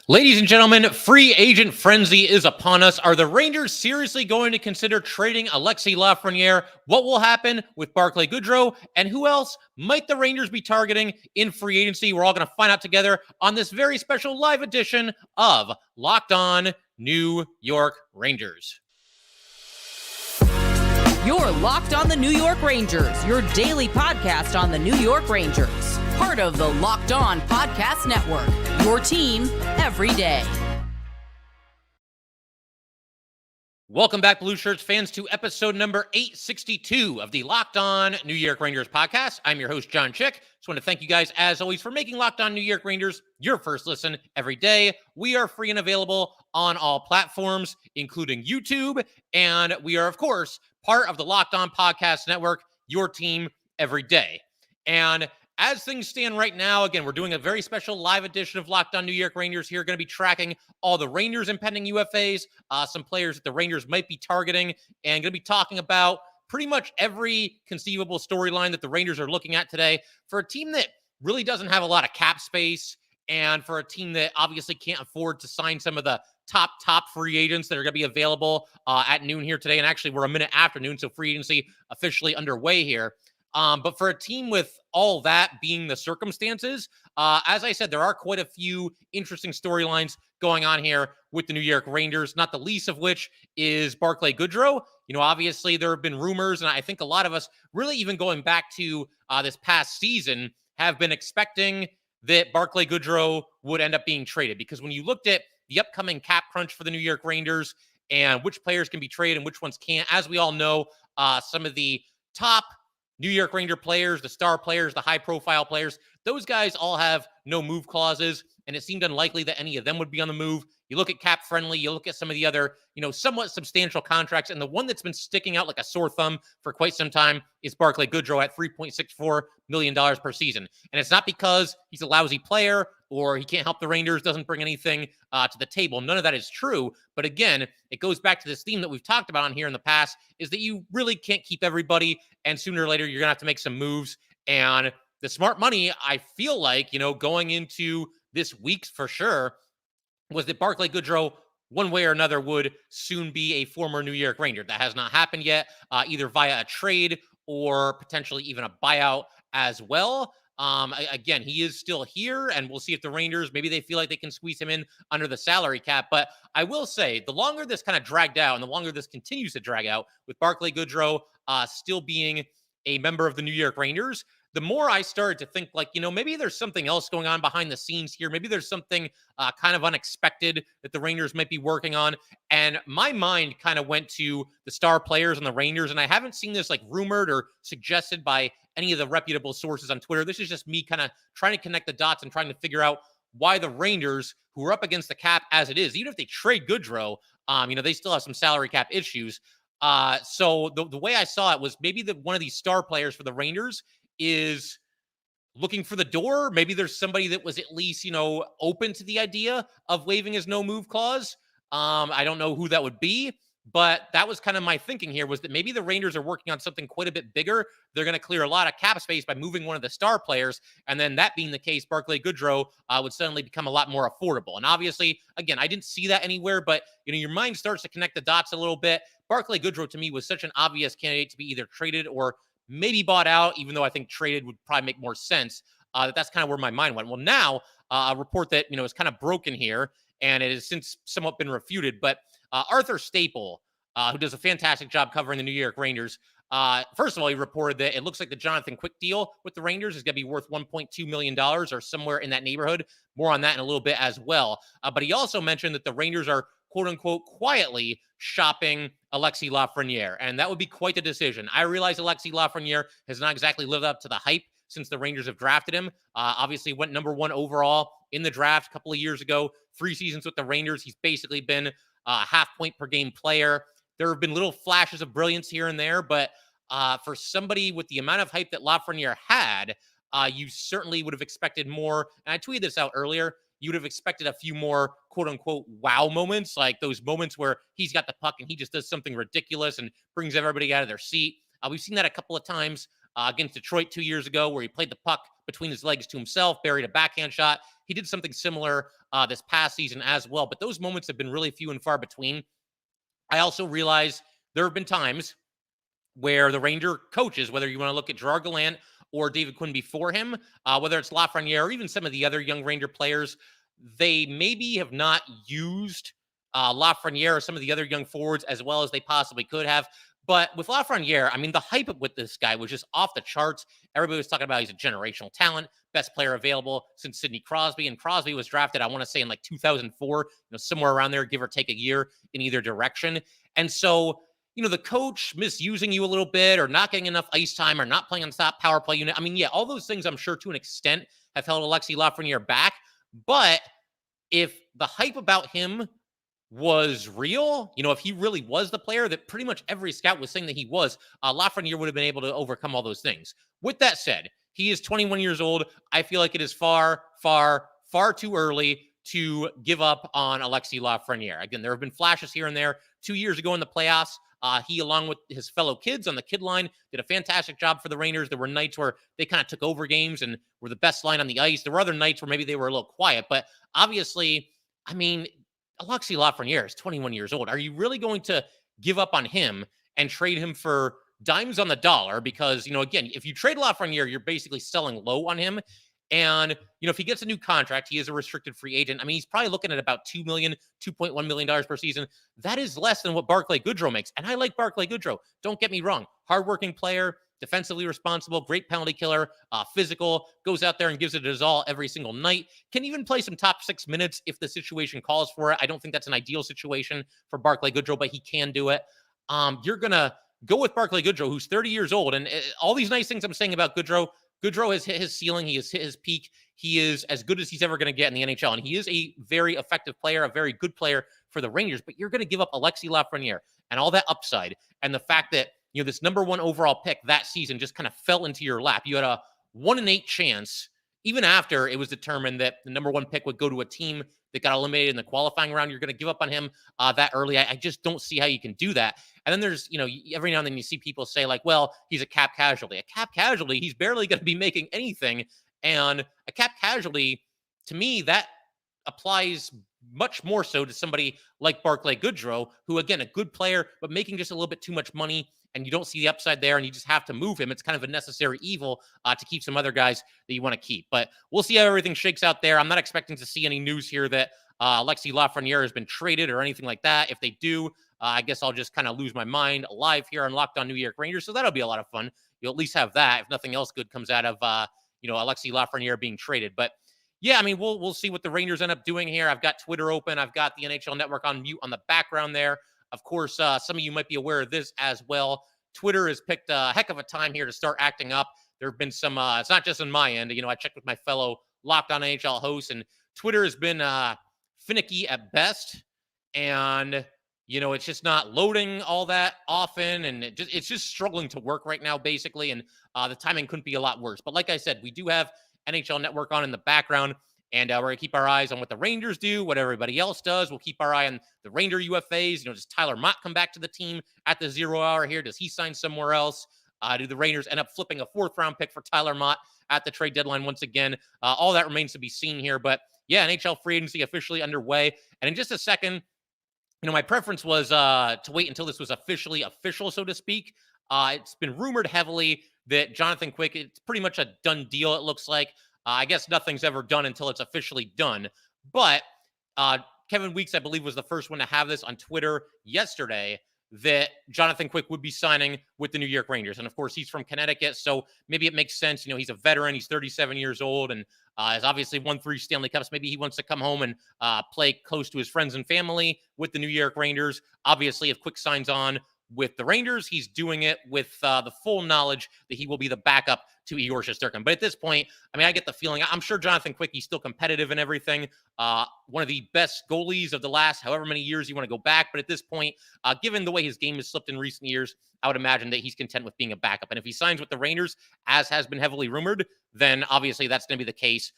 Ladies and gentlemen, free agent frenzy is upon us. Are the Rangers seriously going to consider trading Alexis Lafreniere? What will happen with Barclay Goodrow? And who else might the Rangers be targeting in free agency? We're all going to find out together on this very special live edition of Locked On New York Rangers. You're Locked On the New York Rangers, your daily podcast on the New York Rangers. Part of the Locked On Podcast Network, your team every day. Welcome back, Blueshirts fans, to episode number 862 of the Locked On New York Rangers podcast. I'm your host, John Chick. Just want to thank you guys, as always, for making Locked On New York Rangers your first listen every day. We are free and available on all platforms, including YouTube, and we are, of course, part of the Locked On Podcast Network, your team every day. And as things stand right now, again, we're doing a very special live edition of Locked On New York Rangers here. Going to be tracking all the Rangers impending UFAs, some players that the Rangers might be targeting, and going to be talking about pretty much every conceivable storyline that the Rangers are looking at today for a team that really doesn't have a lot of cap space, and for a team that obviously can't afford to sign some of the top free agents that are going to be available at noon here today. And actually, we're a minute after noon, so free agency officially underway here. But for a team with all that being the circumstances, as I said, there are quite a few interesting storylines going on here with the New York Rangers, not the least of which is Barclay Goodrow. You know, obviously there have been rumors, and I think a lot of us really even going back to this past season have been expecting that Barclay Goodrow would end up being traded, because when you looked at the upcoming cap crunch for the New York Rangers and which players can be traded and which ones can't, as we all know, some of the top New York Ranger players, the star players, the high-profile players, those guys all have no move clauses, and it seemed unlikely that any of them would be on the move. You look at Cap Friendly, you look at some of the other, somewhat substantial contracts, and the one that's been sticking out like a sore thumb for quite some time is Barclay Goodrow at $3.64 million per season. And it's not because he's a lousy player or he can't help the Rangers, doesn't bring anything to the table. None of that is true. But again, it goes back to this theme that we've talked about on here in the past, is that you really can't keep everybody, and sooner or later, you're going to have to make some moves. And the smart money, I feel like, going into this week for sure, was that Barclay Goodrow, one way or another, would soon be a former New York Ranger. That has not happened yet, either via a trade or potentially even a buyout as well. Again, he is still here, and we'll see if the Rangers, maybe they feel like they can squeeze him in under the salary cap. But I will say, the longer this kind of dragged out and the longer this continues to drag out with Barclay Goodrow still being a member of the New York Rangers, the more I started to think, like, maybe there's something else going on behind the scenes here. Maybe there's something kind of unexpected that the Rangers might be working on. And my mind kind of went to the star players on the Rangers. And I haven't seen this like rumored or suggested by any of the reputable sources on Twitter. This is just me kind of trying to connect the dots and trying to figure out why the Rangers, who are up against the cap as it is, even if they trade Goodrow, they still have some salary cap issues. So the way I saw it was maybe one of these star players for the Rangers is looking for the door. Maybe there's somebody that was at least, open to the idea of waiving his no move clause. I don't know who that would be, but that was kind of my thinking here, was that maybe the Rangers are working on something quite a bit bigger. They're going to clear a lot of cap space by moving one of the star players. And then that being the case, Barclay Goodrow would suddenly become a lot more affordable. And obviously, again, I didn't see that anywhere, but your mind starts to connect the dots a little bit. Barclay Goodrow to me was such an obvious candidate to be either traded or maybe bought out, even though I think traded would probably make more sense. That's kind of where my mind went. Well, now a report that, is kind of broken here, and it has since somewhat been refuted, but Arthur Staple, who does a fantastic job covering the New York Rangers, first of all, he reported that it looks like the Jonathan Quick deal with the Rangers is going to be worth $1.2 million or somewhere in that neighborhood. More on that in a little bit as well. But he also mentioned that the Rangers are, quote unquote, quietly shopping Alexis Lafreniere. And that would be quite the decision. I realize Alexis Lafreniere has not exactly lived up to the hype since the Rangers have drafted him. Obviously went number 1 overall in the draft a couple of years ago. 3 seasons with the Rangers. He's basically been a half point per game player. There have been little flashes of brilliance here and there, but for somebody with the amount of hype that Lafreniere had, you certainly would have expected more. And I tweeted this out earlier. You would have expected a few more quote unquote wow moments, like those moments where he's got the puck and he just does something ridiculous and brings everybody out of their seat. We've seen that a couple of times against Detroit 2 years ago, where he played the puck between his legs to himself, buried a backhand shot, He did something similar this past season as well, but those moments have been really few and far between. I also realize there have been times where the Ranger coaches, whether you want to look at Gerard Gallant or David Quinn before him, whether it's Lafreniere or even some of the other young Ranger players, they maybe have not used Lafreniere or some of the other young forwards as well as they possibly could have. But with Lafreniere, I mean, the hype with this guy was just off the charts. Everybody was talking about he's a generational talent, best player available since Sidney Crosby. And Crosby was drafted, I want to say, in like 2004, somewhere around there, give or take a year in either direction. And so, the coach misusing you a little bit or not getting enough ice time or not playing on the top power play unit. I mean, yeah, all those things I'm sure to an extent have held Alexis Lafreniere back. But if the hype about him was real, if he really was the player that pretty much every scout was saying that he was, Lafreniere would have been able to overcome all those things. With that said, he is 21 years old. I feel like it is far, far, far too early to give up on Alexis Lafreniere. Again, there have been flashes here and there. 2 years ago in the playoffs, he, along with his fellow kids on the kid line, did a fantastic job for the Rangers. There were nights where they kind of took over games and were the best line on the ice. There were other nights where maybe they were a little quiet. But obviously, I mean, Alexis Lafreniere is 21 years old. Are you really going to give up on him and trade him for dimes on the dollar? Because, again, if you trade Lafreniere, you're basically selling low on him. And, if he gets a new contract, he is a restricted free agent. I mean, he's probably looking at about $2.1 million per season. That is less than what Barclay Goodrow makes. And I like Barclay Goodrow. Don't get me wrong. Hardworking player, defensively responsible, great penalty killer, physical, goes out there and gives it his all every single night. Can even play some top 6 minutes if the situation calls for it. I don't think that's an ideal situation for Barclay Goodrow, but he can do it. You're going to go with Barclay Goodrow, who's 30 years old. And all these nice things I'm saying about Goodrow has hit his ceiling. He has hit his peak. He is as good as he's ever going to get in the NHL. And he is a very effective player, a very good player for the Rangers. But you're going to give up Alexis Lafreniere and all that upside. And the fact that, this number 1 overall pick that season just kind of fell into your lap. You had a 1 in 8 chance, even after it was determined that the number 1 pick would go to a team that got eliminated in the qualifying round. You're going to give up on him that early. I just don't see how you can do that. And then there's, every now and then you see people say like, well, he's a cap casualty. A cap casualty, he's barely going to be making anything. And a cap casualty, to me, that applies much more so to somebody like Barclay Goodrow, who, again, a good player, but making just a little bit too much money. And you don't see the upside there, and you just have to move him. It's kind of a necessary evil to keep some other guys that you want to keep. But we'll see how everything shakes out there. I'm not expecting to see any news here that Alexis Lafreniere has been traded or anything like that. If they do, I guess I'll just kind of lose my mind live here on Locked On New York Rangers. So that'll be a lot of fun. You'll at least have that if nothing else good comes out of Alexis Lafreniere being traded. But yeah, I mean, we'll see what the Rangers end up doing here. I've got Twitter open. I've got the NHL Network on mute on the background there. Of course, some of you might be aware of this as well. Twitter has picked a heck of a time here to start acting up. There have been some, it's not just on my end. I checked with my fellow Locked On NHL hosts, and Twitter has been finicky at best. And, it's just not loading all that often. And it's just struggling to work right now, basically. And the timing couldn't be a lot worse. But like I said, we do have NHL Network on in the background. And we're going to keep our eyes on what the Rangers do, what everybody else does. We'll keep our eye on the Ranger UFAs. Does Tyler Motte come back to the team at the 0 hour here? Does he sign somewhere else? Do the Rangers end up flipping a 4th-round pick for Tyler Motte at the trade deadline once again? All that remains to be seen here. But, yeah, NHL free agency officially underway. And in just a second, my preference was to wait until this was officially official, so to speak. It's been rumored heavily that Jonathan Quick, it's pretty much a done deal, it looks like. I guess nothing's ever done until it's officially done. But Kevin Weeks, I believe, was the first one to have this on Twitter yesterday, that Jonathan Quick would be signing with the New York Rangers. And, of course, he's from Connecticut, so maybe it makes sense. He's a veteran. He's 37 years old and has obviously won 3 Stanley Cups. Maybe he wants to come home and play close to his friends and family with the New York Rangers. Obviously, if Quick signs on with the Rangers, he's doing it with the full knowledge that he will be the backup to Igor Shesterkin. But at this point, I get the feeling, I'm sure Jonathan Quick, he's still competitive and everything. One of the best goalies of the last however many years you want to go back. But at this point, given the way his game has slipped in recent years, I would imagine that he's content with being a backup. And if he signs with the Rangers, as has been heavily rumored, then obviously that's going to be the case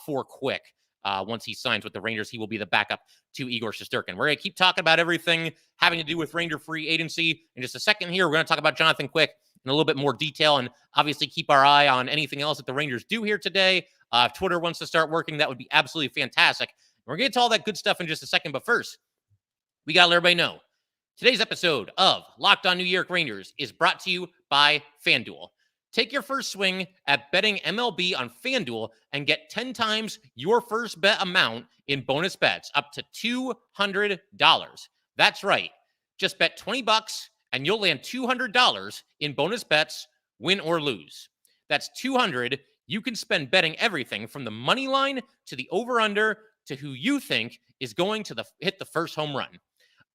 for Quick. Once he signs with the Rangers, he will be the backup to Igor Shesterkin. We're going to keep talking about everything having to do with Ranger free agency in just a second here. We're going to talk about Jonathan Quick in a little bit more detail and obviously keep our eye on anything else that the Rangers do here today. If Twitter wants to start working, that would be absolutely fantastic. We're going to get to all that good stuff in just a second. But first, we got to let everybody know. Today's episode of Locked On New York Rangers is brought to you by FanDuel. Take your first swing at betting MLB on FanDuel and get 10 times your first bet amount in bonus bets up to $200. That's right. Just bet $20 and you'll land $200 in bonus bets, win or lose. That's $200 you can spend betting everything from the money line to the over-under to who you think is going to hit the first home run.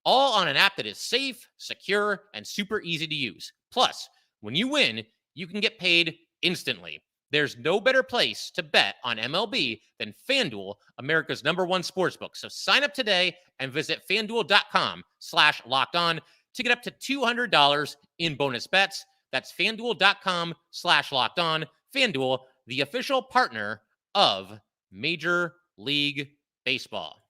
All on an app that is safe, secure, and super easy to use. Plus, when you win, you can get paid instantly. There's no better place to bet on MLB than FanDuel, America's #1 sportsbook. So sign up today and visit FanDuel.com/lockedon to get up to $200 in bonus bets. That's FanDuel.com/lockedon. FanDuel, the official partner of Major League Baseball.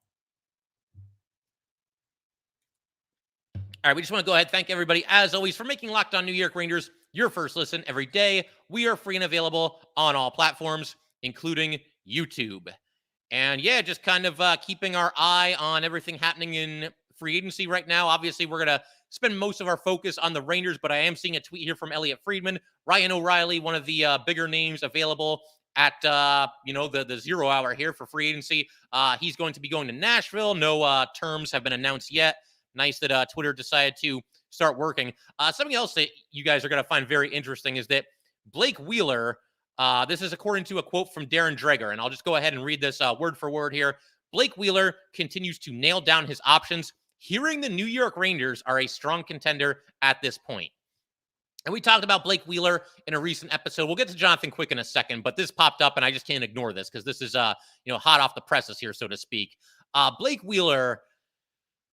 All right, we just want to go ahead and thank everybody, as always, for making Locked On New York Rangers your first listen every day. We are free and available on all platforms, including YouTube. And yeah, just kind of keeping our eye on everything happening in free agency right now. Obviously, we're going to spend most of our focus on the Rangers, but I am seeing a tweet here from Elliot Friedman. Ryan O'Reilly, one of the bigger names available at, the 0 hour here for free agency. He's going to be going to Nashville. No terms have been announced yet. Nice that Twitter decided to start working. Something else that you guys are going to find very interesting is that Blake Wheeler, this is according to a quote from Darren Dreger, and I'll just go ahead and read this word for word here. Blake Wheeler continues to nail down his options, hearing the New York Rangers are a strong contender at this point. And we talked about Blake Wheeler in a recent episode. We'll get to Jonathan Quick in a second, but this popped up, and I just can't ignore this because this is, hot off the presses here, so to speak. Blake Wheeler,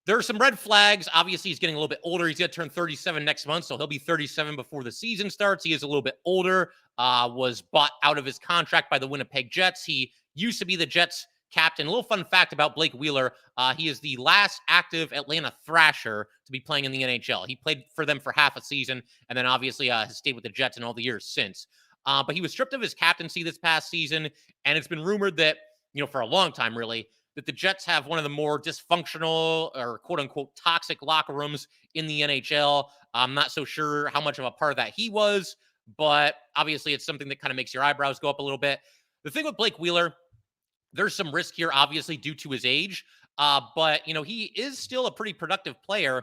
there are some red flags. Obviously, he's getting a little bit older. He's going to turn 37 next month, so he'll be 37 before the season starts. He is a little bit older, was bought out of his contract by the Winnipeg Jets. He used to be the Jets captain. A little fun fact about Blake Wheeler, he is the last active Atlanta Thrasher to be playing in the NHL. He played for them for half a season, and then obviously has stayed with the Jets in all the years since. But he was stripped of his captaincy this past season, and it's been rumored that, for a long time, really, that the Jets have one of the more dysfunctional or quote-unquote toxic locker rooms in the NHL. I'm not so sure how much of a part of that he was, but obviously it's something that kind of makes your eyebrows go up a little bit. The thing with Blake Wheeler, there's some risk here, obviously, due to his age, but, he is still a pretty productive player,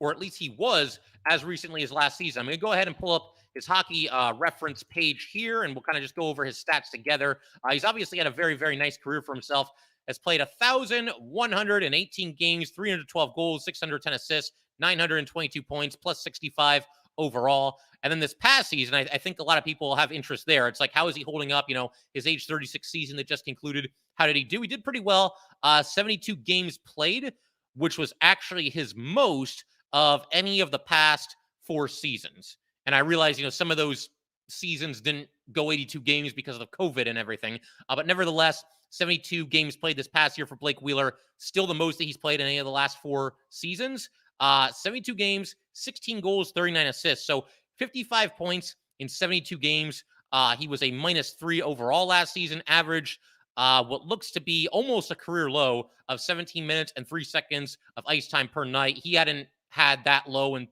or at least he was as recently as last season. I'm going to go ahead and pull up his hockey reference page here, and we'll kind of just go over his stats together. He's obviously had a very, very nice career for himself. Has played 1,118 games, 312 goals, 610 assists, 922 points, plus 65 overall. And then this past season, I think a lot of people have interest there. It's like, how is he holding up? His age 36 season that just concluded. How did he do? He did pretty well. 72 games played, which was actually his most of any of the past 4 seasons. And I realize, some of those seasons didn't go 82 games because of COVID and everything. But nevertheless, 72 games played this past year for Blake Wheeler, still the most that he's played in any of the last 4 seasons. 72 games, 16 goals, 39 assists. So 55 points in 72 games. He was a -3 overall last season, averaged what looks to be almost a career low of 17 minutes and 3 seconds of ice time per night. He hadn't had that low in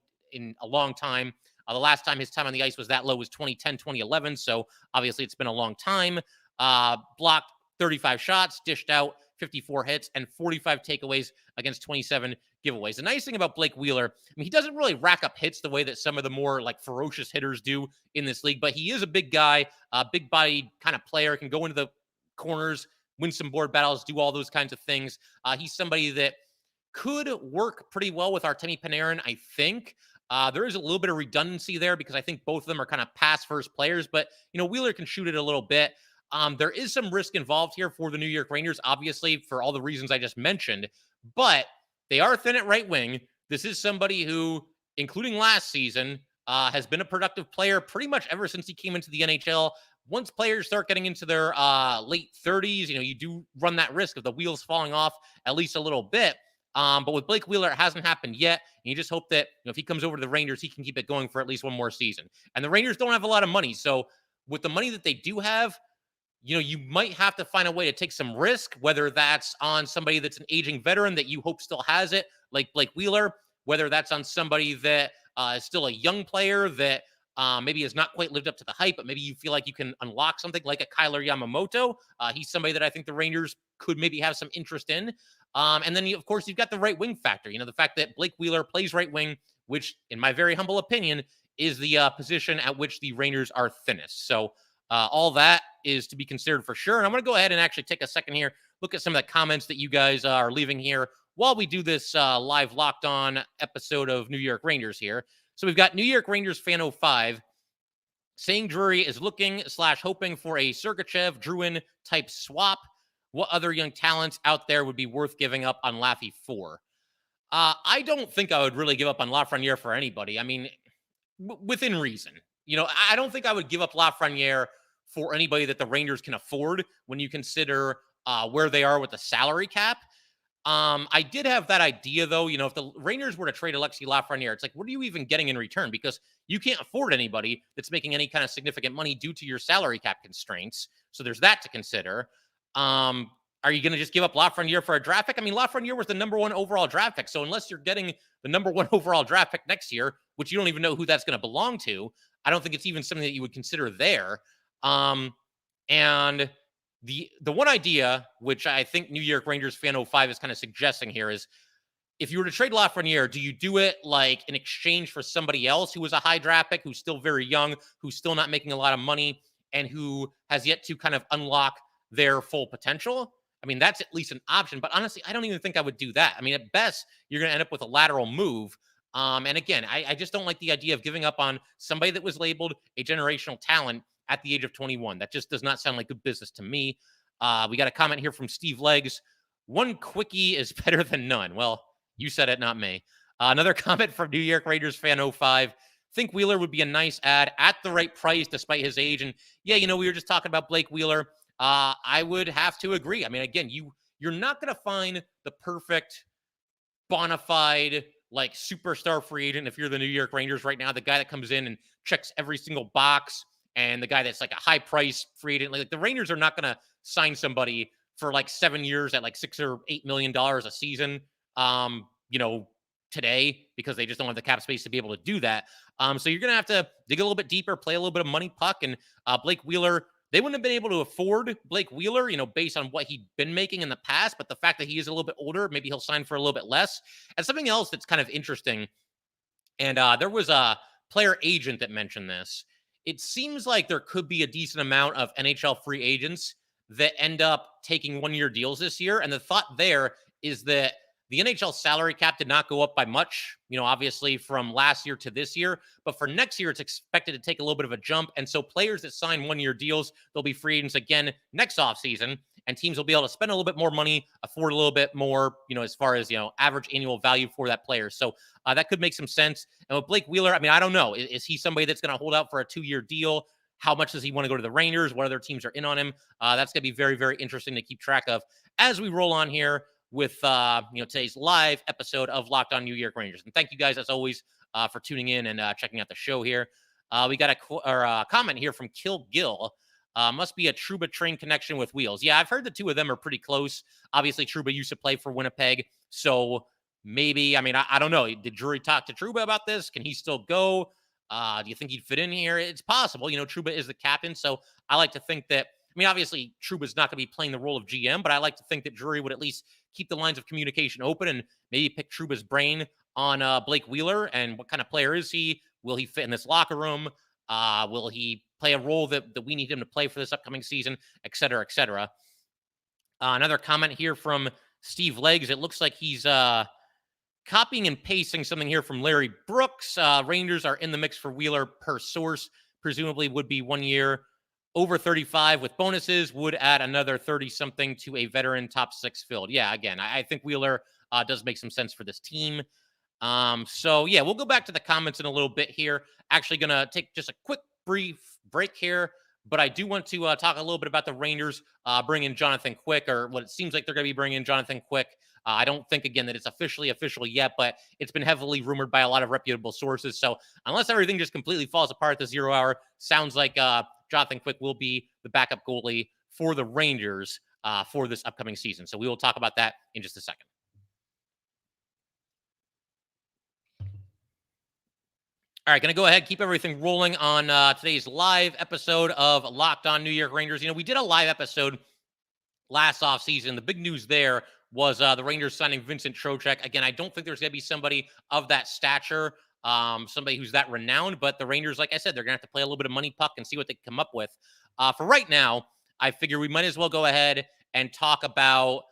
a long time. The last time his time on the ice was that low was 2010, 2011. So obviously it's been a long time. Blocked 35 shots, dished out 54 hits, and 45 takeaways against 27 giveaways. The nice thing about Blake Wheeler, he doesn't really rack up hits the way that some of the more ferocious hitters do in this league, but he is a big guy, a big bodied kind of player, can go into the corners, win some board battles, do all those kinds of things. He's somebody that could work pretty well with Artemi Panarin, I think. There is a little bit of redundancy there because I think both of them are kind of pass first players, but Wheeler can shoot it a little bit. There is some risk involved here for the New York Rangers, obviously, for all the reasons I just mentioned, but they are thin at right wing. This is somebody who, including last season, has been a productive player pretty much ever since he came into the NHL. Once players start getting into their late 30s, you do run that risk of the wheels falling off at least a little bit. But with Blake Wheeler, it hasn't happened yet. And you just hope that if he comes over to the Rangers, he can keep it going for at least one more season. And the Rangers don't have a lot of money. So with the money that they do have, you might have to find a way to take some risk, whether that's on somebody that's an aging veteran that you hope still has it, like Blake Wheeler, whether that's on somebody that is still a young player that maybe has not quite lived up to the hype, but maybe you feel like you can unlock something like a Kyler Yamamoto. He's somebody that I think the Rangers could maybe have some interest in. And then, of course, you've got the right wing factor. The fact that Blake Wheeler plays right wing, which, in my very humble opinion, is the position at which the Rangers are thinnest. So all that is to be considered for sure. And I'm going to go ahead and actually take a second here, look at some of the comments that you guys are leaving here while we do this live Locked On episode of New York Rangers here. So we've got New York Rangers fan 05 saying Drury is looking/hoping for a Sergachev Drouin type swap. What other young talents out there would be worth giving up on Laffy for? I don't think I would really give up on Lafreniere for anybody. I mean, within reason. I don't think I would give up Lafreniere for anybody that the Rangers can afford when you consider where they are with the salary cap. I did have that idea, though, if the Rangers were to trade Alexis Lafreniere, it's like, what are you even getting in return? Because you can't afford anybody that's making any kind of significant money due to your salary cap constraints. So there's that to consider. Are you going to just give up Lafreniere for a draft pick? I mean, Lafreniere was the number 1 overall draft pick. So unless you're getting the number 1 overall draft pick next year, which you don't even know who that's going to belong to, I don't think it's even something that you would consider there. And the one idea, which I think New York Rangers fan 05 is kind of suggesting here, is if you were to trade Lafreniere, do you do it like in exchange for somebody else who was a high draft pick, who's still very young, who's still not making a lot of money, and who has yet to kind of unlock their full potential? I mean, that's at least an option. But honestly, I don't even think I would do that. I mean, at best, you're going to end up with a lateral move. And again, I just don't like the idea of giving up on somebody that was labeled a generational talent at the age of 21. That just does not sound like good business to me. We got a comment here from Steve Leggs. One quickie is better than none. Well, you said it, not me. Another comment from New York Rangers fan 05. Think Wheeler would be a nice add at the right price despite his age. And yeah, we were just talking about Blake Wheeler. I would have to agree. I mean, again, you're not going to find the perfect bona fide like superstar free agent if you're the New York Rangers right now, the guy that comes in and checks every single box, and the guy that's like a high price free agent. Like the Rangers are not going to sign somebody for like 7 years at like $6 or $8 million a season, today, because they just don't have the cap space to be able to do that. So you're going to have to dig a little bit deeper, play a little bit of money puck, and Blake Wheeler, they wouldn't have been able to afford Blake Wheeler, based on what he'd been making in the past. But the fact that he is a little bit older, maybe he'll sign for a little bit less. And something else that's kind of interesting, and there was a player agent that mentioned this. It seems like there could be a decent amount of NHL free agents that end up taking 1-year deals this year. And the thought there is that the NHL salary cap did not go up by much, obviously from last year to this year. But for next year, it's expected to take a little bit of a jump. And so players that sign 1-year deals, they'll be free agents again next offseason. And teams will be able to spend a little bit more money, afford a little bit more, as far as, average annual value for that player. So that could make some sense. And with Blake Wheeler, I mean, I don't know. Is he somebody that's going to hold out for a 2-year deal? How much does he want to go to the Rangers? What other teams are in on him? That's going to be very, very interesting to keep track of as we roll on here with today's live episode of Locked On New York Rangers. And thank you guys, as always, for tuning in and checking out the show here. We got a comment here from Kill Gill. Must be a Trouba train connection with Wheels. Yeah, I've heard the two of them are pretty close. Obviously, Trouba used to play for Winnipeg, so maybe, I don't know. Did Drury talk to Trouba about this? Can he still go? Do you think he'd fit in here? It's possible. Trouba is the captain, so I like to think that, obviously, Trouba's not going to be playing the role of GM, but I like to think that Drury would at least keep the lines of communication open and maybe pick Trouba's brain on Blake Wheeler and what kind of player is he? Will he fit in this locker room? Will he play a role that we need him to play for this upcoming season, et cetera, et cetera. Another comment here from Steve Leggs. It looks like he's copying and pasting something here from Larry Brooks. Rangers are in the mix for Wheeler per source. Presumably would be 1 year over 35 with bonuses, would add another 30-something to a veteran top 6 filled. Yeah, again, I think Wheeler does make some sense for this team. So, yeah, we'll go back to the comments in a little bit here. Actually going to take just a quick, brief break here, but I do want to talk a little bit about the Rangers bringing Jonathan Quick, or what it seems like they're going to be bringing in Jonathan Quick. I don't think, again, that it's officially official yet, but it's been heavily rumored by a lot of reputable sources. So unless everything just completely falls apart at the 0 hour, sounds like Jonathan Quick will be the backup goalie for the Rangers for this upcoming season. So we will talk about that in just a second. All right, going to go ahead, keep everything rolling on today's live episode of Locked On New York Rangers. You know, we did a live episode last offseason. The big news there was the Rangers signing Vincent Trocheck. Again, I don't think there's going to be somebody of that stature, somebody who's that renowned, but the Rangers, like I said, they're going to have to play a little bit of money puck and see what they can come up with. For right now, I figure we might as well go ahead and talk about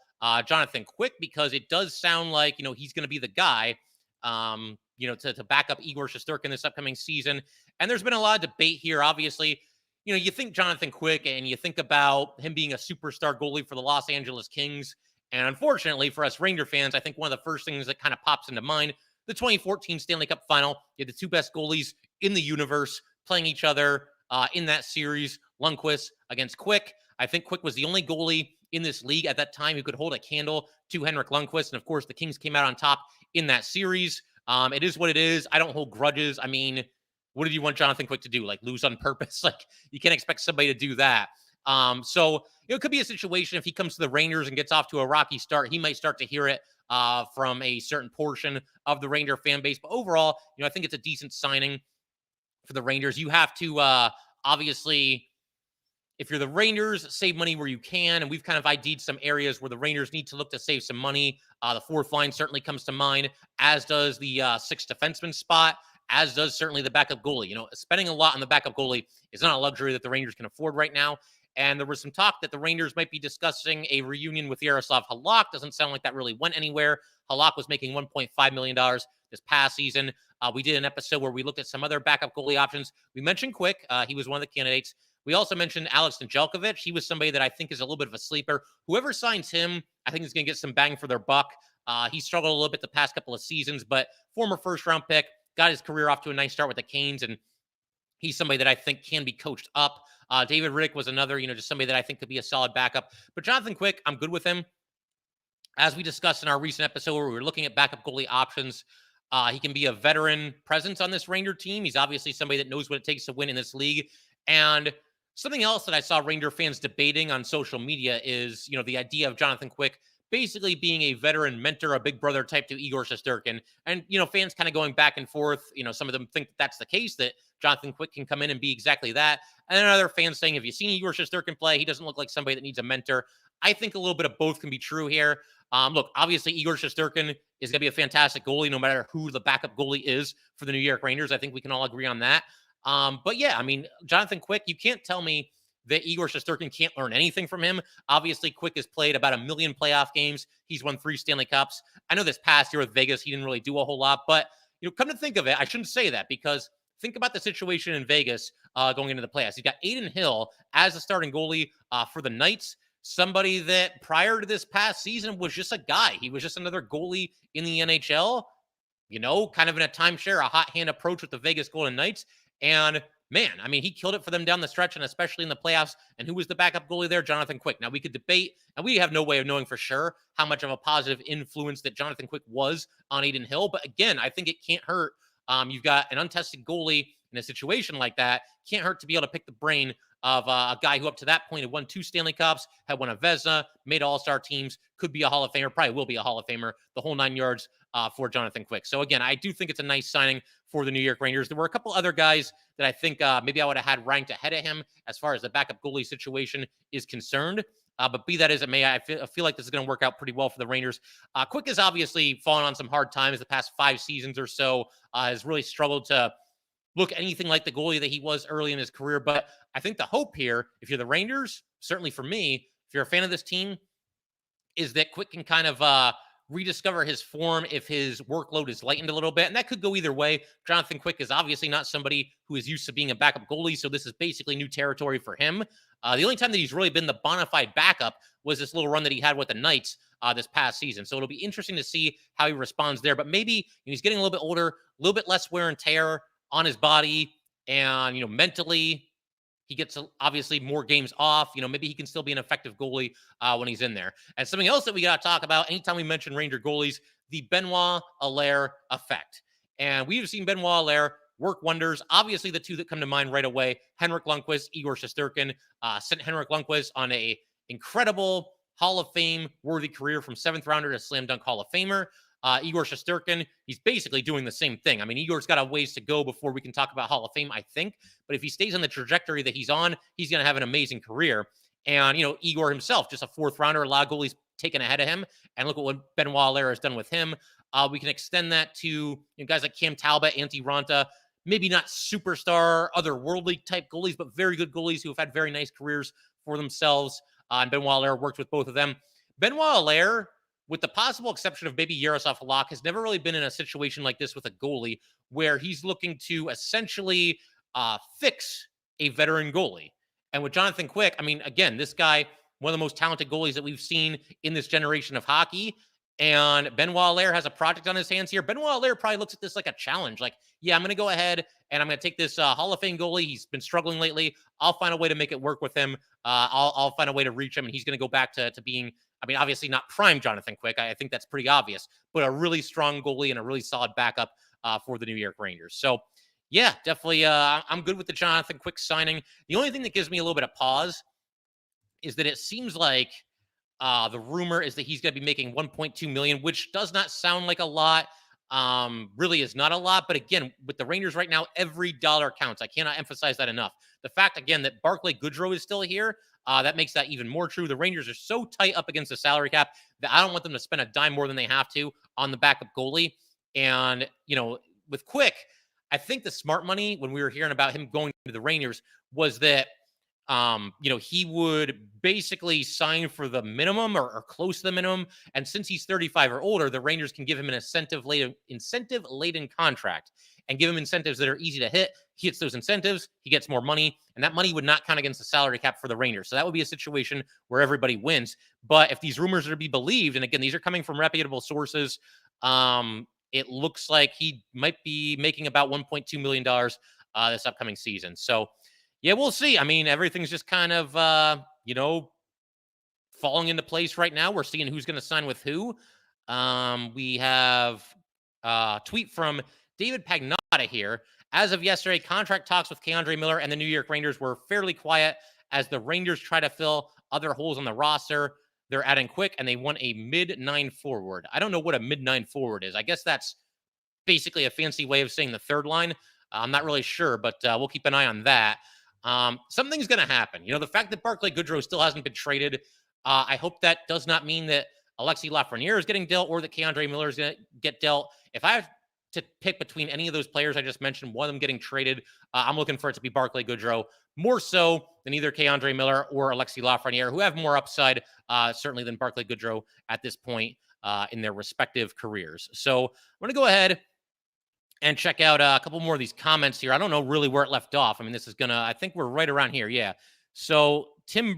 Jonathan Quick, because it does sound like, you know, he's going to be the guy, you know, to back up Igor Shesterkin this upcoming season. And there's been a lot of debate here, obviously. You know, you think Jonathan Quick and you think about him being a superstar goalie for the Los Angeles Kings. And unfortunately for us Ranger fans, I think one of the first things that kind of pops into mind, the 2014 Stanley Cup Final, you had the two best goalies in the universe playing each other in that series, Lundqvist against Quick. I think Quick was the only goalie in this league at that time who could hold a candle to Henrik Lundqvist. And of course, the Kings came out on top in that series. It is what it is. I don't hold grudges. I mean, what did you want Jonathan Quick to do? Like lose on purpose? Like you can't expect somebody to do that. So you know, it could be a situation if he comes to the Rangers and gets off to a rocky start, he might start to hear it from a certain portion of the Ranger fan base. But overall, you know, I think it's a decent signing for the Rangers. You have to obviously, if you're the Rangers, save money where you can. And we've kind of ID'd some areas where the Rangers need to look to save some money. The fourth line certainly comes to mind, as does the sixth defenseman spot, as does certainly the backup goalie. You know, spending a lot on the backup goalie is not a luxury that the Rangers can afford right now. And there was some talk that the Rangers might be discussing a reunion with Jaroslav Halak. Doesn't sound like that really went anywhere. Halak was making $1.5 million this past season. We did an episode where we looked at some other backup goalie options. We mentioned Quick. He was one of the candidates. We also mentioned Alex Nedeljkovic. He was somebody that I think is a little bit of a sleeper. Whoever signs him, I think is going to get some bang for their buck. He struggled a little bit the past couple of seasons, but former first-round pick, got his career off to a nice start with the Canes, and he's somebody that I think can be coached up. David Riddick was another, you know, just somebody that I think could be a solid backup. But Jonathan Quick, I'm good with him. As we discussed in our recent episode where we were looking at backup goalie options, he can be a veteran presence on this Ranger team. He's obviously somebody that knows what it takes to win in this league. And something else that I saw Ranger fans debating on social media is, you know, the idea of Jonathan Quick basically being a veteran mentor, a big brother type to Igor Shesterkin. And, you know, fans kind of going back and forth. You know, some of them think that's the case, that Jonathan Quick can come in and be exactly that. And then other fans saying, have you seen Igor Shesterkin play? He doesn't look like somebody that needs a mentor. I think a little bit of both can be true here. Look, obviously Igor Shesterkin is going to be a fantastic goalie no matter who the backup goalie is for the New York Rangers. I think we can all agree on that. But yeah, I mean, Jonathan Quick, you can't tell me that Igor Shesterkin can't learn anything from him. Obviously, Quick has played about 1 million playoff games. He's won 3 Stanley Cups. I know this past year with Vegas, he didn't really do a whole lot, but you know, come to think of it, I shouldn't say that, because think about the situation in Vegas going into the playoffs. You've got Adin Hill as the starting goalie for the Knights, somebody that prior to this past season was just a guy. He was just another goalie in the NHL, you know, kind of in a timeshare, a hot hand approach with the Vegas Golden Knights. And man, I mean, he killed it for them down the stretch and especially in the playoffs. And who was the backup goalie there? Jonathan Quick. Now, we could debate, and we have no way of knowing for sure how much of a positive influence that Jonathan Quick was on Adin Hill. But again, I think it can't hurt. You've got an untested goalie in a situation like that. Can't hurt to be able to pick the brain of a guy who up to that point had won 2 Stanley Cups, had won a Vezina, made all-star teams, could be a Hall of Famer, probably will be a Hall of Famer, the whole 9 yards for Jonathan Quick. So again, I do think it's a nice signing for the New York Rangers. There were a couple other guys that I think maybe I would have had ranked ahead of him as far as the backup goalie situation is concerned. But be that as it may, I feel like this is going to work out pretty well for the Rangers. Quick has obviously fallen on some hard times the past 5 seasons or so, has really struggled to look anything like the goalie that he was early in his career. But I think the hope here, if you're the Rangers, certainly for me, if you're a fan of this team, is that Quick can kind of rediscover his form if his workload is lightened a little bit. And that could go either way. Jonathan Quick is obviously not somebody who is used to being a backup goalie, so this is basically new territory for him. The only time that he's really been the bona fide backup was this little run that he had with the Knights this past season. So it'll be interesting to see how he responds there. But maybe he's getting a little bit older, a little bit less wear and tear on his body, and, you know, mentally, he gets obviously more games off. You know, maybe he can still be an effective goalie when he's in there. And something else that we got to talk about anytime we mention Ranger goalies, the Benoit Allaire effect. And we've seen Benoit Allaire work wonders. Obviously, the two that come to mind right away, Henrik Lundqvist, Igor Shesterkin, sent Henrik Lundqvist on a incredible Hall of Fame worthy career from 7th rounder to slam dunk Hall of Famer. Igor Shesterkin, he's basically doing the same thing. I mean, Igor's got a ways to go before we can talk about Hall of Fame, I think. But if he stays on the trajectory that he's on, he's going to have an amazing career. And, Igor himself, just a 4th rounder, a lot of goalies taken ahead of him. And look at what Benoit Allaire has done with him. We can extend that to guys like Cam Talbot, Antti Ranta, maybe not superstar, otherworldly type goalies, but very good goalies who have had very nice careers for themselves. And Benoit Allaire worked with both of them. Benoit Allaire, with the possible exception of maybe Jaroslav Halak, has never really been in a situation like this with a goalie where he's looking to essentially fix a veteran goalie. And with Jonathan Quick, I mean, again, this guy, one of the most talented goalies that we've seen in this generation of hockey. And Benoit Allaire has a project on his hands here. Benoit Allaire probably looks at this like a challenge. Like, yeah, I'm going to go ahead and I'm going to take this Hall of Fame goalie. He's been struggling lately. I'll find a way to make it work with him. I'll find a way to reach him. And he's going to go back to being, I mean, obviously not prime Jonathan Quick. I think that's pretty obvious. But a really strong goalie and a really solid backup for the New York Rangers. So, yeah, definitely I'm good with the Jonathan Quick signing. The only thing that gives me a little bit of pause is that it seems like the rumor is that he's going to be making $1.2 million, which does not sound like a lot. Really is not a lot. But again, with the Rangers right now, every dollar counts. I cannot emphasize that enough. The fact, again, that Barclay Goodrow is still here, that makes that even more true. The Rangers are so tight up against the salary cap that I don't want them to spend a dime more than they have to on the backup goalie. And, with Quick, I think the smart money when we were hearing about him going to the Rangers was that he would basically sign for the minimum or close to the minimum. And since he's 35 or older, the Rangers can give him an incentive-laden contract and give him incentives that are easy to hit. He hits those incentives, he gets more money, and that money would not count against the salary cap for the Rangers. So that would be a situation where everybody wins. But if these rumors are to be believed, and again, these are coming from reputable sources, it looks like he might be making about $1.2 million this upcoming season. So, yeah, we'll see. I mean, everything's just kind of, falling into place right now. We're seeing who's going to sign with who. We have a tweet from David Pagnotta here. As of yesterday, contract talks with K'Andre Miller and the New York Rangers were fairly quiet as the Rangers try to fill other holes on the roster. They're adding Quick, and they want a mid-9 forward. I don't know what a mid-9 forward is. I guess that's basically a fancy way of saying the third line. I'm not really sure, but we'll keep an eye on that. Something's going to happen. The fact that Barclay Goodrow still hasn't been traded, I hope that does not mean that Alexis Lafreniere is getting dealt or that K'Andre Miller is going to get dealt. If I have to pick between any of those players I just mentioned, one of them getting traded, I'm looking for it to be Barclay Goodrow, more so than either K'Andre Miller or Alexis Lafreniere, who have more upside, certainly than Barclay Goodrow at this point in their respective careers. So I'm going to go ahead and check out a couple more of these comments here. I don't know really where it left off. I mean, I think we're right around here. Yeah. So Easy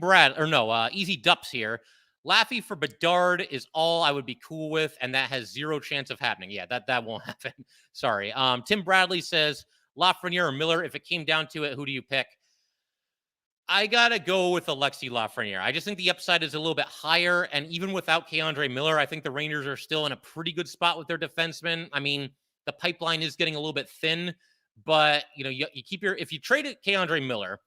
Dups here. Laffy for Bedard is all I would be cool with, and that has zero chance of happening. Yeah, that won't happen. Sorry. Tim Bradley says, Lafreniere or Miller, if it came down to it, who do you pick? I got to go with Alexis Lafreniere. I just think the upside is a little bit higher, and even without K'Andre Miller, I think the Rangers are still in a pretty good spot with their defensemen. I mean, the pipeline is getting a little bit thin, but if you trade K'Andre Miller,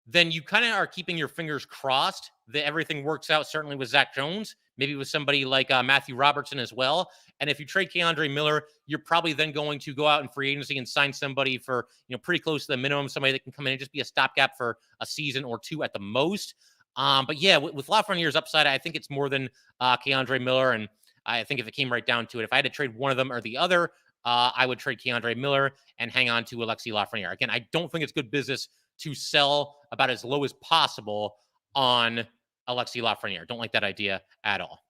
then you kind of are keeping your fingers crossed that everything works out, certainly with Zach Jones, maybe with somebody like Matthew Robertson as well. And if you trade K'Andre Miller, you're probably then going to go out in free agency and sign somebody for, pretty close to the minimum, somebody that can come in and just be a stopgap for a season or two at the most. But yeah, with Lafreniere's upside, I think it's more than K'Andre Miller. And I think if it came right down to it, if I had to trade one of them or the other, I would trade K'Andre Miller and hang on to Alexis Lafreniere. Again, I don't think it's good business to sell about as low as possible on Alexis Lafreniere. Don't like that idea at all.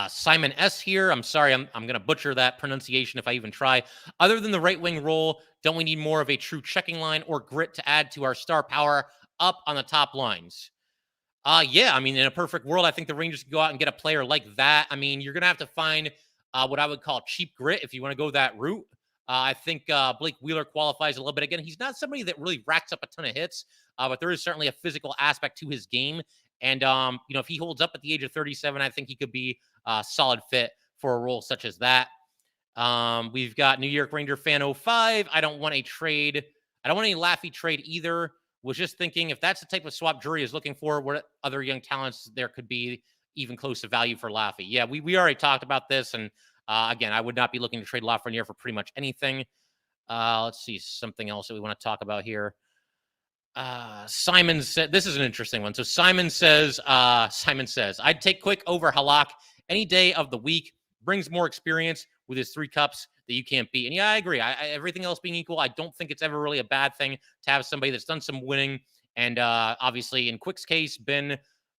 Simon S. here. I'm sorry, I'm going to butcher that pronunciation if I even try. Other than the right wing role, don't we need more of a true checking line or grit to add to our star power up on the top lines? Yeah, I mean, in a perfect world, I think the Rangers could go out and get a player like that. I mean, you're going to have to find what I would call cheap grit if you want to go that route. I think Blake Wheeler qualifies a little bit. Again, he's not somebody that really racks up a ton of hits, but there is certainly a physical aspect to his game. And, if he holds up at the age of 37, I think he could be a solid fit for a role such as that. We've got New York Ranger fan 05. I don't want a trade. I don't want any Laffy trade either. Was just thinking if that's the type of swap Drury is looking for, what other young talents there could be even close to value for Laffy. Yeah, we already talked about this. And again, I would not be looking to trade Lafreniere for pretty much anything. Let's see, something else that we want to talk about here. Simon said, this is an interesting one. So Simon says, I'd take Quick over Halak any day of the week. Brings more experience with his 3 cups that you can't beat. And yeah, I agree. Everything else being equal, I don't think it's ever really a bad thing to have somebody that's done some winning. And obviously, in Quick's case, been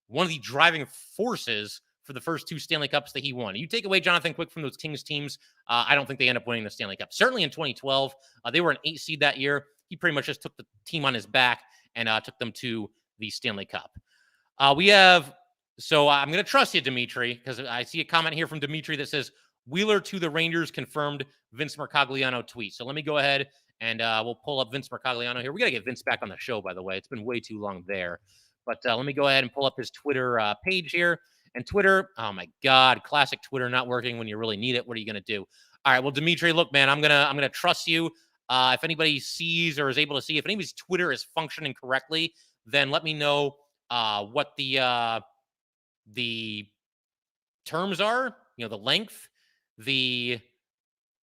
one of the driving forces for the first 2 Stanley Cups that he won. You take away Jonathan Quick from those Kings teams, I don't think they end up winning the Stanley Cup. Certainly in 2012, they were an 8 seed that year. He pretty much just took the team on his back and took them to the Stanley Cup. So I'm going to trust you, Dimitri, because I see a comment here from Dimitri that says, Wheeler to the Rangers confirmed Vince Mercogliano tweet. So let me go ahead and we'll pull up Vince Mercogliano here. We got to get Vince back on the show, by the way. It's been way too long there. But let me go ahead and pull up his Twitter page here. And Twitter, oh my God, classic Twitter not working when you really need it. What are you going to do? All right, well, Dimitri, look, man, I'm gonna trust you. If anybody sees or is able to see, if anybody's Twitter is functioning correctly, then let me know what the terms are, the length, the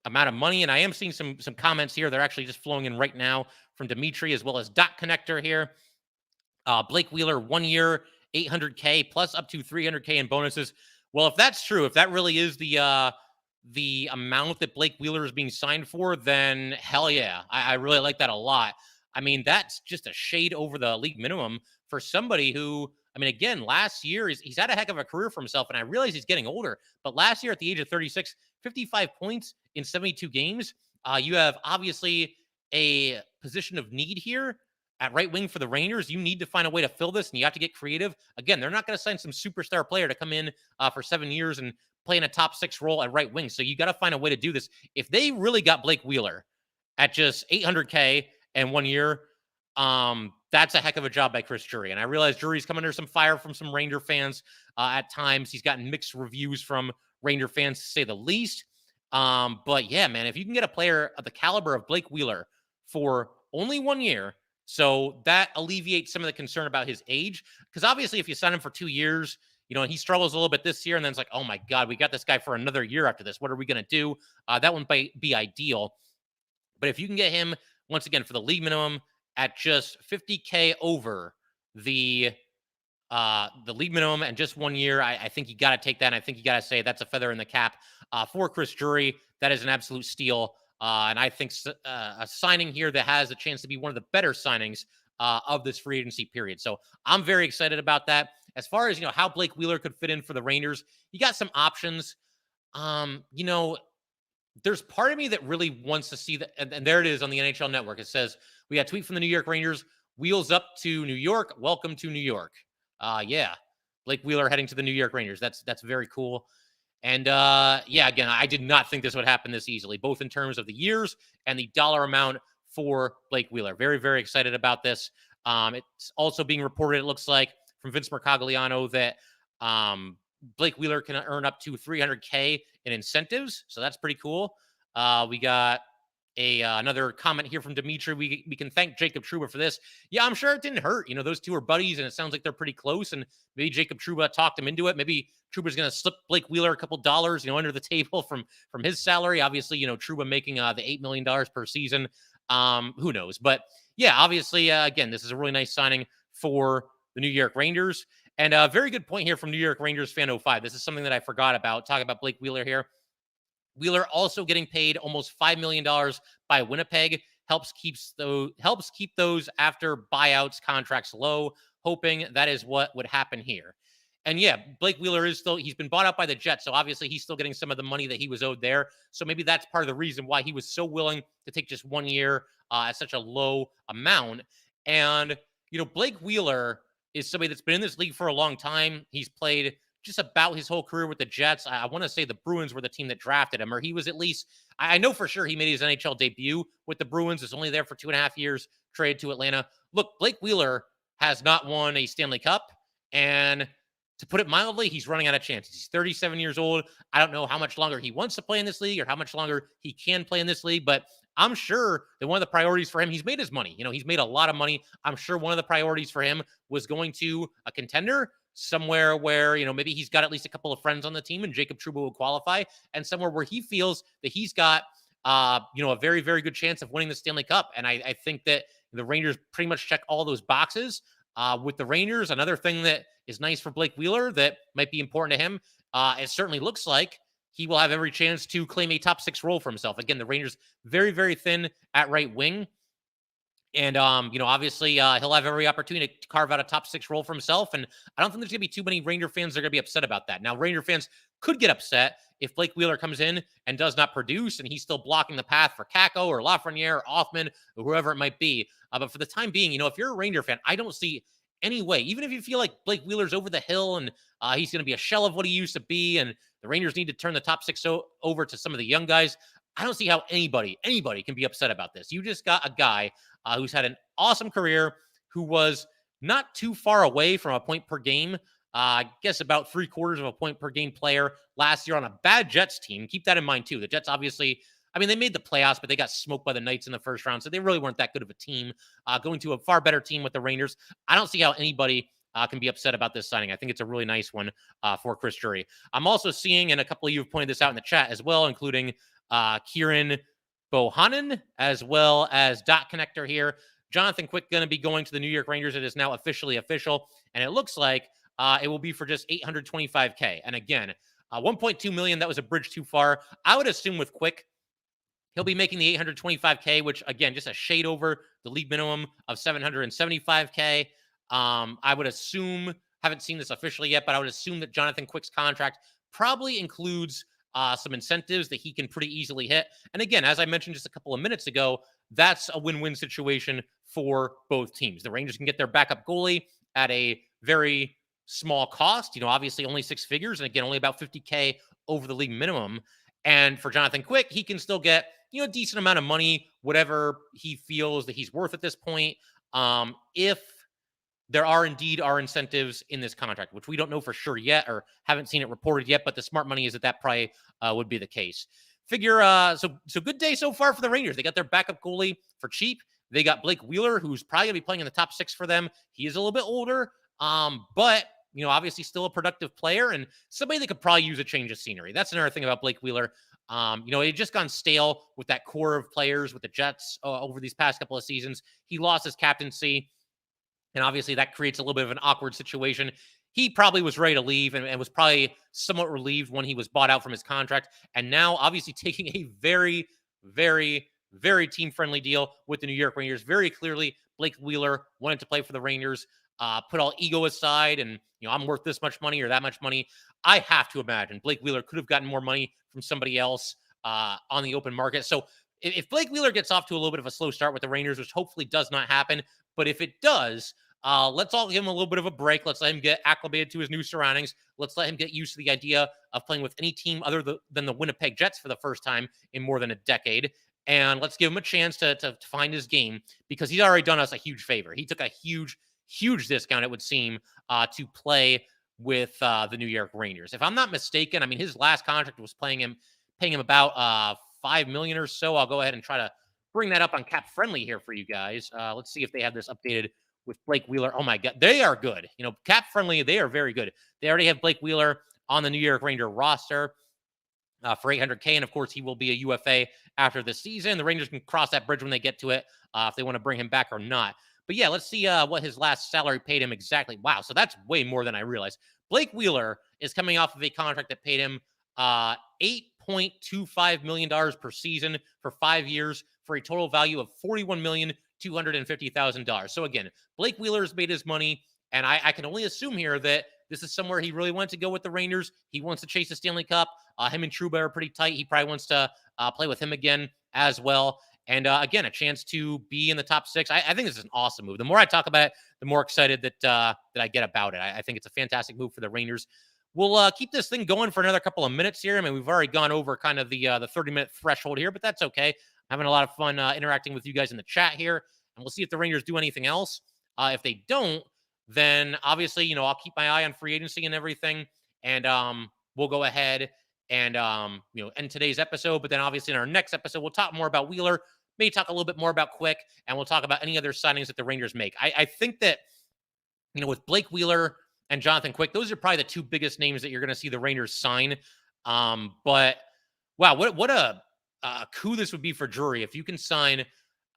amount of money. And I am seeing some comments here. They're actually just flowing in right now from Dimitri, as well as Dot Connector here. Blake Wheeler, 1 year, $800K plus up to $300K in bonuses. Well, if that's true, if that really is the amount that Blake Wheeler is being signed for, then hell yeah. I really like that a lot. I mean, that's just a shade over the league minimum for somebody who, I mean, again, last year, he's had a heck of a career for himself, and I realize he's getting older. But last year, at the age of 36, 55 points in 72 games. You have obviously a position of need here at right wing for the Rangers. You need to find a way to fill this, and you have to get creative. Again, they're not going to sign some superstar player to come in for 7 years and play in a top 6 role at right wing. So you got to find a way to do this. If they really got Blake Wheeler at just $800K and 1 year, that's a heck of a job by Chris Drury. And I realize Drury's come under some fire from some Ranger fans at times. He's gotten mixed reviews from Ranger fans, to say the least. But yeah, man, if you can get a player of the caliber of Blake Wheeler for only 1 year, so that alleviates some of the concern about his age. Because obviously, if you sign him for 2 years, and he struggles a little bit this year, and then it's like, oh my God, we got this guy for another year after this. What are we going to do? That wouldn't be ideal. But if you can get him, once again, for the league minimum at just $50K over the league minimum and just 1 year, I think you got to take that. And I think you got to say that's a feather in the cap for Chris Drury. That is an absolute steal. And I think a signing here that has a chance to be one of the better signings of this free agency period. So I'm very excited about that. As far as, how Blake Wheeler could fit in for the Rangers, you got some options. There's part of me that really wants to see that. And there it is on the NHL Network. It says, we got a tweet from the New York Rangers, wheels up to New York. Welcome to New York. Yeah. Blake Wheeler heading to the New York Rangers. That's very cool. And yeah, again, I did not think this would happen this easily, both in terms of the years and the dollar amount for Blake Wheeler. Very, very excited about this. It's also being reported, it looks like, from Vince Mercogliano that Blake Wheeler can earn up to $300K in incentives. So that's pretty cool. We got another comment here from Dimitri. We can thank Jacob Trouba for this. Yeah, I'm sure it didn't hurt. Those two are buddies, and it sounds like they're pretty close. And maybe Jacob Trouba talked him into it. Maybe Trouba's going to slip Blake Wheeler a couple dollars, under the table from his salary. Obviously, Trouba making the $8 million per season. Who knows? But yeah, obviously, again, this is a really nice signing for the New York Rangers. And a very good point here from New York Rangers fan 05. This is something that I forgot about, talking about Blake Wheeler here. Wheeler also getting paid almost $5 million by Winnipeg, helps keep those after buyouts contracts low, hoping that is what would happen here. And yeah, Blake Wheeler he's been bought out by the Jets, so obviously he's still getting some of the money that he was owed there. So maybe that's part of the reason why he was so willing to take just 1 year at such a low amount. And, Blake Wheeler is somebody that's been in this league for a long time. He's played just about his whole career with the Jets. I want to say the Bruins were the team that drafted him, or he was at least, I know for sure he made his NHL debut with the Bruins. Was only there for 2.5 years, traded to Atlanta. Look, Blake Wheeler has not won a Stanley Cup. And to put it mildly, he's running out of chances. He's 37 years old. I don't know how much longer he wants to play in this league or how much longer he can play in this league, but I'm sure that one of the priorities for him, he's made his money. He's made a lot of money. I'm sure one of the priorities for him was going to a contender somewhere where, maybe he's got at least a couple of friends on the team and Jacob Trouba will qualify, and somewhere where he feels that he's got, a very, very good chance of winning the Stanley Cup. And I think that the Rangers pretty much check all those boxes. With the Rangers, another thing that is nice for Blake Wheeler that might be important to him, it certainly looks like he will have every chance to claim a top 6 role for himself. Again, the Rangers very, very thin at right wing. And, obviously he'll have every opportunity to carve out a top 6 role for himself. And I don't think there's going to be too many Ranger fans that are going to be upset about that. Now, Ranger fans could get upset if Blake Wheeler comes in and does not produce and he's still blocking the path for Kakko or Lafreniere or Hoffman or whoever it might be. But for the time being, if you're a Ranger fan, I don't see any way, even if you feel like Blake Wheeler's over the hill and he's going to be a shell of what he used to be and the Rangers need to turn the top 6 over to some of the young guys, I don't see how anybody can be upset about this. You just got a guy who's had an awesome career, who was not too far away from a point per game. I guess about 3/4 of a point per game player last year on a bad Jets team. Keep that in mind too. The Jets obviously, they made the playoffs, but they got smoked by the Knights in the first round. So they really weren't that good of a team. Going to a far better team with the Rangers. I don't see how anybody can be upset about this signing. I think it's a really nice one for Chris Drury. I'm also seeing, and a couple of you have pointed this out in the chat as well, including Kieran Bohannon, as well as Dot Connector here. Jonathan Quick going to be going to the New York Rangers. It is now officially official, and it looks like it will be for just $825K. And again, $1.2 million, that was a bridge too far. I would assume with Quick, he'll be making the $825K, which again, just a shade over the league minimum of $775K. I would assume, haven't seen this officially yet, but I would assume that Jonathan Quick's contract probably includes some incentives that he can pretty easily hit. And again, as I mentioned just a couple of minutes ago, that's a win-win situation for both teams. The Rangers can get their backup goalie at a very small cost, obviously only 6 figures, and again, only about $50K over the league minimum. And for Jonathan Quick, he can still get, a decent amount of money, whatever he feels that he's worth at this point. If there are indeed incentives in this contract, which we don't know for sure yet or haven't seen it reported yet, but the smart money is that probably would be the case. So good day so far for the Rangers. They got their backup goalie for cheap. They got Blake Wheeler, who's probably going to be playing in the top 6 for them. He is a little bit older, but obviously still a productive player and somebody that could probably use a change of scenery. That's another thing about Blake Wheeler. It had just gone stale with that core of players with the Jets over these past couple of seasons. He lost his captaincy, and obviously that creates a little bit of an awkward situation. He probably was ready to leave and was probably somewhat relieved when he was bought out from his contract. And now obviously taking a very, very, very team-friendly deal with the New York Rangers. Very clearly, Blake Wheeler wanted to play for the Rangers, put all ego aside and, I'm worth this much money or that much money. I have to imagine Blake Wheeler could have gotten more money from somebody else on the open market. So if Blake Wheeler gets off to a little bit of a slow start with the Rangers, which hopefully does not happen, but if it does, let's all give him a little bit of a break. Let's let him get acclimated to his new surroundings. Let's let him get used to the idea of playing with any team other than the Winnipeg Jets for the first time in more than a decade. And let's give him a chance to find his game, because he's already done us a huge favor. He took a huge discount, it would seem, to play with the New York Rangers. If I'm not mistaken, his last contract was paying him about $5 million or so. I'll go ahead and try to bring that up on Cap Friendly here for you guys. Let's see if they have this updated with Blake Wheeler. Oh my God, they are good. Cap Friendly, they are very good. They already have Blake Wheeler on the New York Ranger roster for $800K, and of course he will be a UFA after the season. The Rangers can cross that bridge when they get to it if they want to bring him back or not. But yeah, let's see what his last salary paid him exactly. Wow, so that's way more than I realized. Blake Wheeler is coming off of a contract that paid him $8.25 million per season for 5 years for a total value of $41,250,000. So again, Blake Wheeler's made his money, and I can only assume here that this is somewhere he really wants to go with the Rangers. He wants to chase the Stanley Cup. Him and Trouba are pretty tight. He probably wants to play with him again as well. And again, a chance to be in the top 6. I think this is an awesome move. The more I talk about it, the more excited that I get about it. I think it's a fantastic move for the Rangers. We'll keep this thing going for another couple of minutes here. We've already gone over kind of the 30-minute threshold here, but that's okay. I'm having a lot of fun interacting with you guys in the chat here, and we'll see if the Rangers do anything else. If they don't, then obviously, I'll keep my eye on free agency and everything. And we'll go ahead and, end today's episode. But then obviously in our next episode, we'll talk more about Wheeler, maybe talk a little bit more about Quick, and we'll talk about any other signings that the Rangers make. I think that, with Blake Wheeler and Jonathan Quick, those are probably the two biggest names that you're going to see the Rangers sign. But wow, what a coup this would be for Drury if you can sign.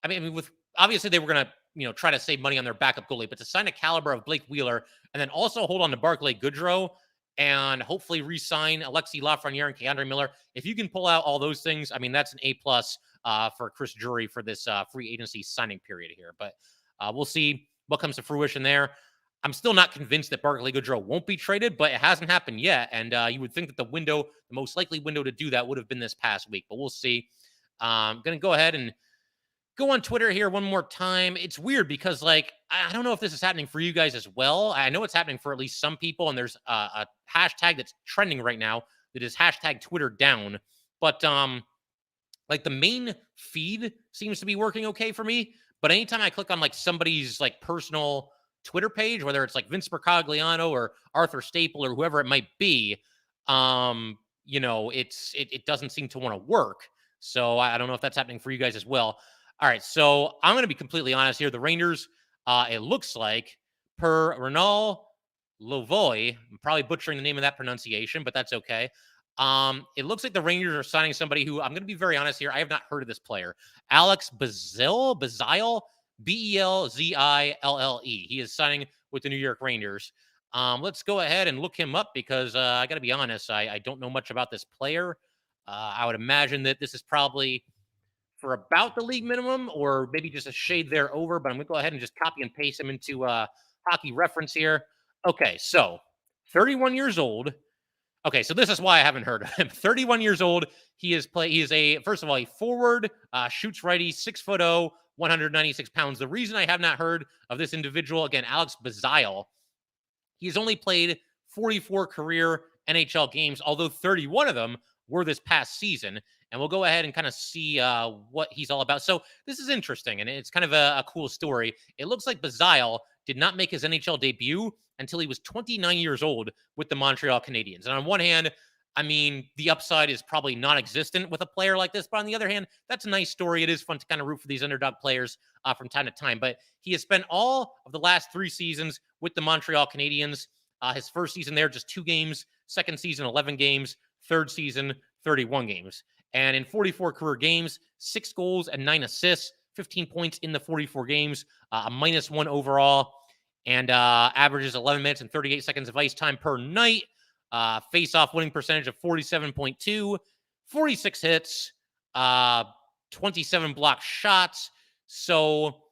I mean, with obviously they were going to try to save money on their backup goalie, but to sign a caliber of Blake Wheeler and then also hold on to Barclay Goodrow and hopefully re-sign Alexis Lafreniere and Keandre Miller. If you can pull out all those things, I mean, that's an A+ for Chris Drury for this free agency signing period here. But we'll see what comes to fruition there. I'm still not convinced that Barclay Goodrow won't be traded, but it hasn't happened yet. And you would think that the most likely window to do that would have been this past week, but we'll see. I'm going to go ahead and go on Twitter here one more time. It's weird because, I don't know if this is happening for you guys as well. I know it's happening for at least some people, and there's a hashtag that's trending right now that is hashtag Twitter down. But, the main feed seems to be working okay for me. But anytime I click on, somebody's, personal Twitter page, whether it's Vince Mercogliano or Arthur Staple or whoever it might be, it doesn't seem to want to work. So I don't know if that's happening for you guys as well. All right, so I'm going to be completely honest here. The Rangers, it looks like, per Renal Lovoy, I'm probably butchering the name of that pronunciation, but that's okay. It looks like the Rangers are signing somebody who, I'm going to be very honest here, I have not heard of this player. Alex Belzile, Belzile. He is signing with the New York Rangers. Let's go ahead and look him up because I got to be honest, I don't know much about this player. I would imagine that this is probably for about the league minimum or maybe just a shade there over, but I'm going to go ahead and just copy and paste him into Hockey Reference here. Okay, so 31 years old. Okay, so this is why I haven't heard of him. 31 years old. He is first of all, a forward, shoots righty, 6'0", 196 pounds. The reason I have not heard of this individual, again, Alex Belzile, he's only played 44 career NHL games, although 31 of them were this past season. And we'll go ahead and kind of see what he's all about. So this is interesting, and it's kind of a cool story. It looks like Belzile did not make his NHL debut until he was 29 years old with the Montreal Canadiens. And on one hand, I mean, the upside is probably non-existent with a player like this. But on the other hand, that's a nice story. It is fun to kind of root for these underdog players from time to time. But he has spent all of the last 3 seasons with the Montreal Canadiens. His first season there, just 2 games. Second season, 11 games. Third season, 31 games. And in 44 career games, 6 goals and 9 assists, 15 points in the 44 games, a -1 overall, and averages 11 minutes and 38 seconds of ice time per night. Face-off winning percentage of 47.2, 46 hits, 27 blocked shots. So,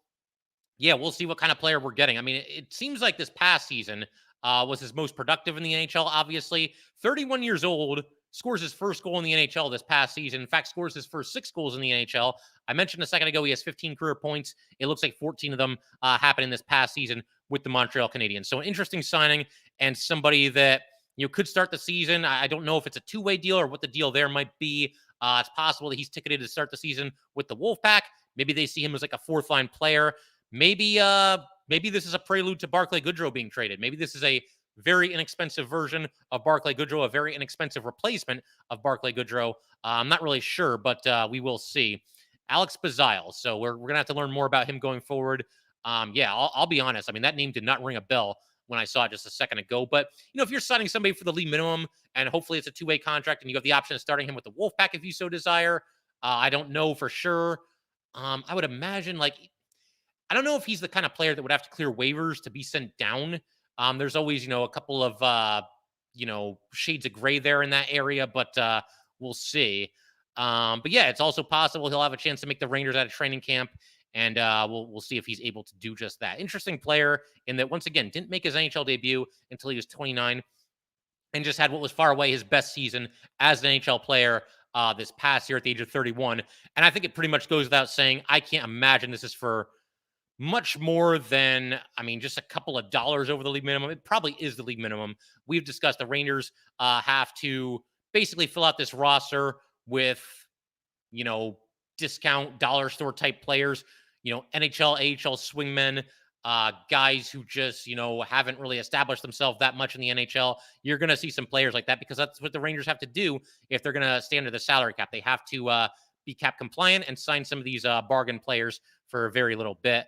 yeah, we'll see what kind of player we're getting. I mean, it seems like this past season was his most productive in the NHL, obviously. 31 years old, scores his first goal in the NHL this past season. In fact, scores his first 6 goals in the NHL. I mentioned a second ago he has 15 career points. It looks like 14 of them happened in this past season with the Montreal Canadiens. So an interesting signing and somebody that could start the season. I don't know if it's a 2-way deal or what the deal there might be. It's possible that he's ticketed to start the season with the Wolfpack. Maybe they see him as like a 4th-line player. Maybe this is a prelude to Barclay Goodrow being traded. Maybe this is a very inexpensive version of Barclay Goodrow, a very inexpensive replacement of Barclay Goodrow. I'm not really sure, but we will see. Alex Belzile. So we're going to have to learn more about him going forward. I'll be honest. I mean, that name did not ring a bell when I saw it just a second ago. But, if you're signing somebody for the league minimum and hopefully it's a 2-way contract and you have the option of starting him with the Wolfpack if you so desire, I don't know for sure. I would imagine, I don't know if he's the kind of player that would have to clear waivers to be sent down. There's always, a couple of, shades of gray there in that area, but we'll see. But yeah, it's also possible he'll have a chance to make the Rangers out of training camp, and we'll see if he's able to do just that. Interesting player in that, once again, didn't make his NHL debut until he was 29 and just had what was far away his best season as an NHL player this past year at the age of 31. And I think it pretty much goes without saying, I can't imagine this is for much more than, just a couple of dollars over the league minimum. It probably is the league minimum. We've discussed the Rangers have to basically fill out this roster with, discount dollar store type players, NHL, AHL swingmen, guys who just, haven't really established themselves that much in the NHL. You're going to see some players like that because that's what the Rangers have to do if they're going to stay under the salary cap. They have to be cap compliant and sign some of these bargain players for a very little bit.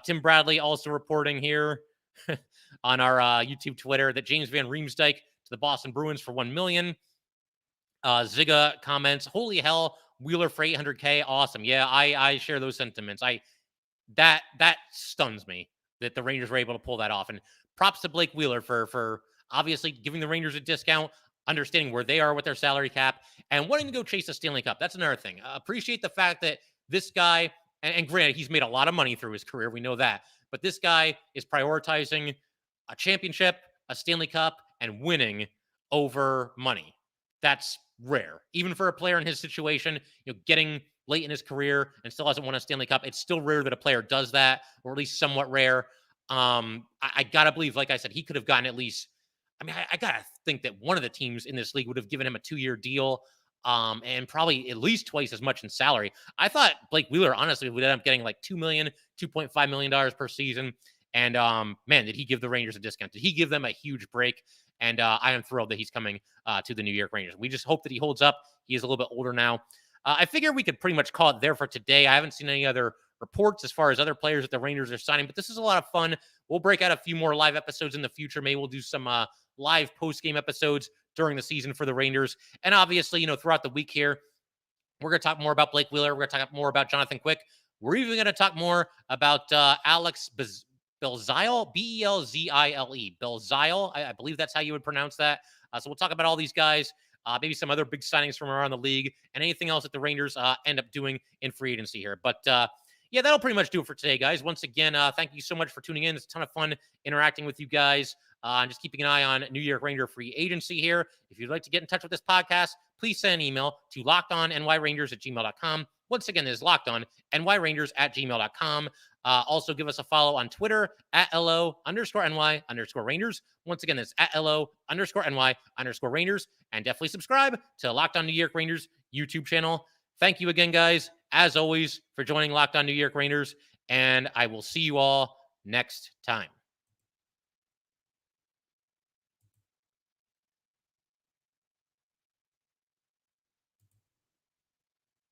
Tim Bradley also reporting here on our YouTube Twitter that James Van Riemsdyk to the Boston Bruins for $1 million. Ziga comments, holy hell, Wheeler for $800K. Awesome. Yeah, I share those sentiments. That stuns me that the Rangers were able to pull that off. And props to Blake Wheeler for obviously giving the Rangers a discount, understanding where they are with their salary cap, and wanting to go chase the Stanley Cup. That's another thing. Appreciate the fact that this guy, and granted, he's made a lot of money through his career. We know that. But this guy is prioritizing a championship, a Stanley Cup, and winning over money. That's rare. Even for a player in his situation, getting late in his career and still hasn't won a Stanley Cup, it's still rare that a player does that, or at least somewhat rare. I gotta believe, like I said, he could have gotten at least, I gotta think that one of the teams in this league would have given him a 2-year deal, and probably at least twice as much in salary. I thought Blake Wheeler, honestly, would end up getting like $2 million, $2.5 million per season. And man, did he give the Rangers a discount? Did he give them a huge break? And I am thrilled that he's coming to the New York Rangers. We just hope that he holds up. He is a little bit older now. I figure we could pretty much call it there for today. I haven't seen any other reports as far as other players that the Rangers are signing, but this is a lot of fun. We'll break out a few more live episodes in the future. Maybe we'll do some live post-game episodes during the season for the Rangers. And obviously, throughout the week here, we're going to talk more about Blake Wheeler. We're going to talk more about Jonathan Quick. We're even going to talk more about Alex Belzile, Belzile. Belzile, I believe that's how you would pronounce that. So we'll talk about all these guys, maybe some other big signings from around the league, and anything else that the Rangers end up doing in free agency here. But yeah, that'll pretty much do it for today, guys. Once again, thank you so much for tuning in. It's a ton of fun interacting with you guys. And just keeping an eye on New York Ranger free agency here. If you'd like to get in touch with this podcast, please send an email to lockedonnyrangers@gmail.com. Once again, this is lockedonnyrangers@gmail.com. Also, give us a follow on Twitter at LO_NY_Rangers. Once again, that's at LO_NY_Rangers. And definitely subscribe to Locked On New York Rangers YouTube channel. Thank you again, guys, as always, for joining Locked On New York Rangers. And I will see you all next time.